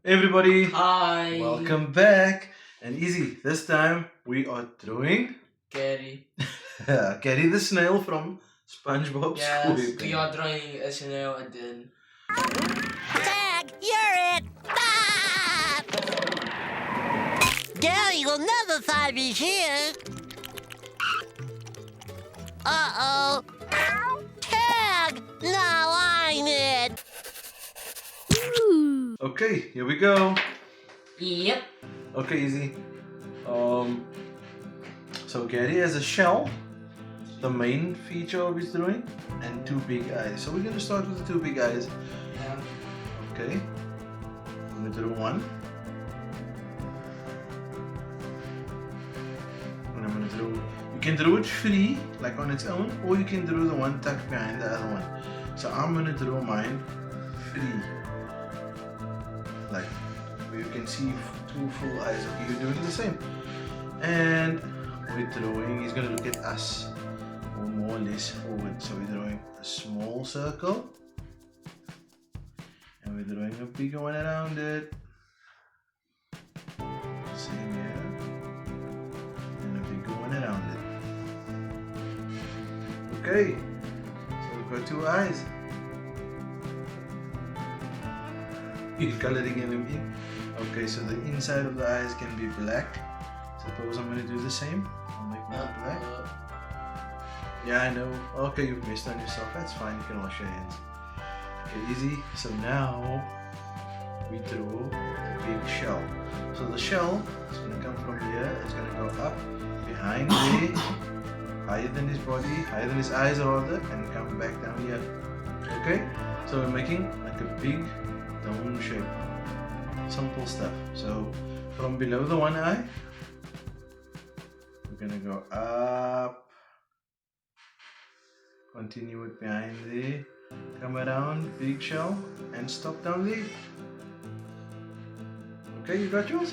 Everybody, Hi. welcome back. And easy, this time we are drawing Gary. Gary the snail from Spongebob Yes, Squarepants. we are drawing a snail and then. Tag, you're it! Ah! Gary will never find me here. Uh-oh. Tag, now I'm it. Okay, here we go. Yep. Okay, easy. So Gary has a shell, the main feature of his drawing, and two big eyes. So we're gonna start with the two big eyes. Yeah. Okay. I'm gonna draw one. And I'm gonna draw. You can draw it free, like on its own, or you can draw the one tucked behind the other one. So I'm gonna draw mine free. Like you can see two full eyes. Okay, you're doing the same. And we're drawing, he's gonna look at us, or more or less forward. So we're drawing a small circle. And we're drawing a bigger one around it. Same here. And a bigger one around it. Okay. So we've got two eyes. You're coloring in them in. Okay, so the inside of the eyes can be black. Suppose I'm going to do the same. I'll make mine black. Yeah, I know. Okay, you've messed on yourself. That's fine. You can wash your hands. Okay, easy. So now we draw the big shell. So the shell is going to come from here. It's going to go up, behind there, higher than his body, higher than his eyes rather, and come back down here. Okay? So we're making like a big dome shape. Simple stuff. So from below the one eye, we're going to go up, continue it behind there, come around, big shell, and stop down there. Okay, you got yours?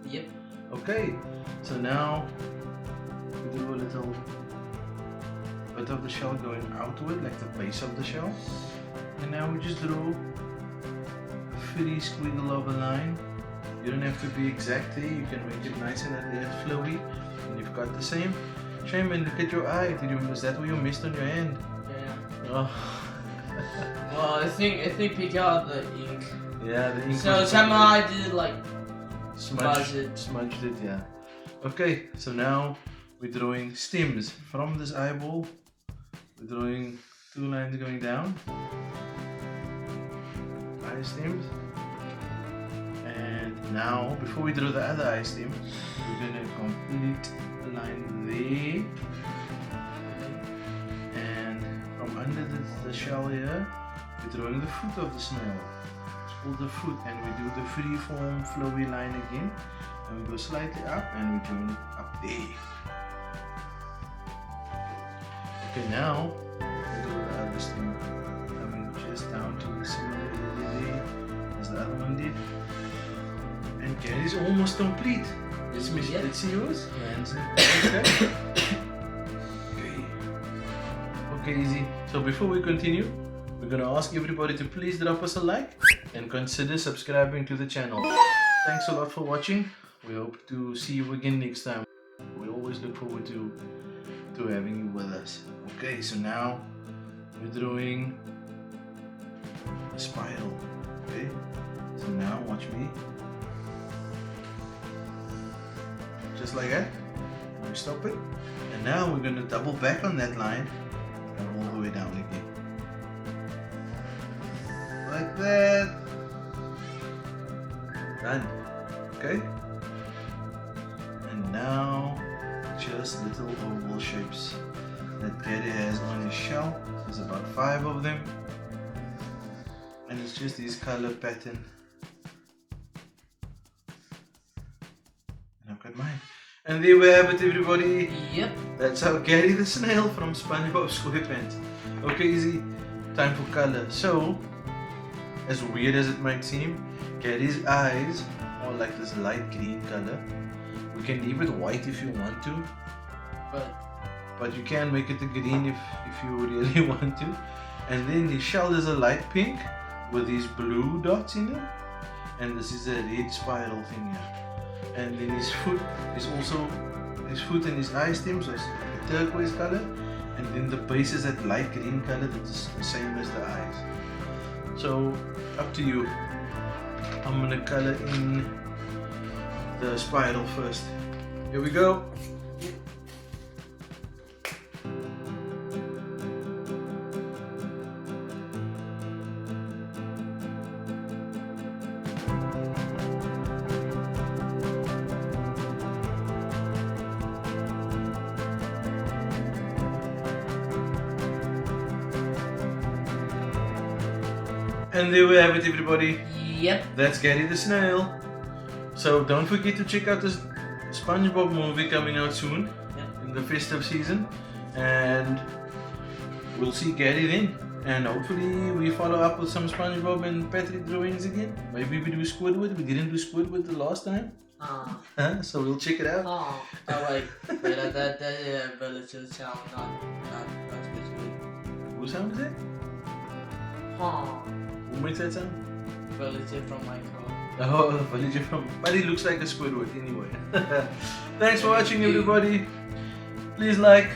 Yep. Okay, so now we do a little bit of the shell going outward, like the base of the shell. And now we just draw a free squiggle of a line. You don't have to be exact here, you can make it nice and flowy. And you've got the same. Shaman, look at your eye. Is that where you missed on your hand? Yeah. Oh. Well, I think pick out the ink. Yeah, the ink. So Samurai did like smudged it, yeah. Okay, so now we're drawing stems from this eyeball. We're drawing two lines going down. Eye stems. And now, before we draw the other eye stem, we're going to complete the line there. And from under the shell here, we're drawing the foot of the snail. It's called the foot, and we do the free form flowy line again. And we go slightly up and we join it up there. Okay, now we do the other stem, coming just down to the similar area there as the other one did. And Gary's almost complete. Let's see yours. Okay. Okay, easy. So before we continue, we're gonna ask everybody to please drop us a like and consider subscribing to the channel. Thanks a lot for watching. We hope to see you again next time. We always look forward to having you with us. Okay, so now we're drawing a spiral. Okay, so now watch me. Just like that. And we stop it. And now we're going to double back on that line and all the way down again. Like that. Done. Okay? And now just little oval shapes that Gary has on his shell. There's about 5 of them. And it's just this color pattern. And I've got mine. And there we have it, everybody. Yep. That's how Gary the snail from Spongebob Squarepants. Okay, easy. Time for color. So, as weird as it might seem, Gary's eyes are like this light green color. We can leave it white if you want to. But you can make it a green if you really want to. And then the shell is a light pink with these blue dots in it. and this is a red spiral thing here. And then his foot is also, his foot and his eye stem, so it's a turquoise color. And then the base is that light green color that is the same as the eyes. So up to you. I'm gonna color in the spiral first. Here we go. And there we have it, everybody. Yep. That's Gary the Snail. So don't forget to check out this SpongeBob movie coming out soon in the festive season. And we'll see Gary then. And hopefully we follow up with some SpongeBob and Patrick drawings again. Maybe we do Squidward. We didn't do Squidward the last time. So we'll check it out. Oh wait, that villager sound not Squidward. Who sound is that? Who makes that sound? Villager from Minecraft. Oh, the villager from... But he looks like a Squidward anyway. Thanks for watching, everybody. Please like,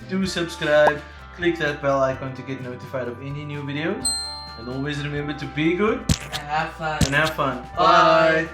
do subscribe, click that bell icon to get notified of any new videos. And always remember to be good And have fun. Bye.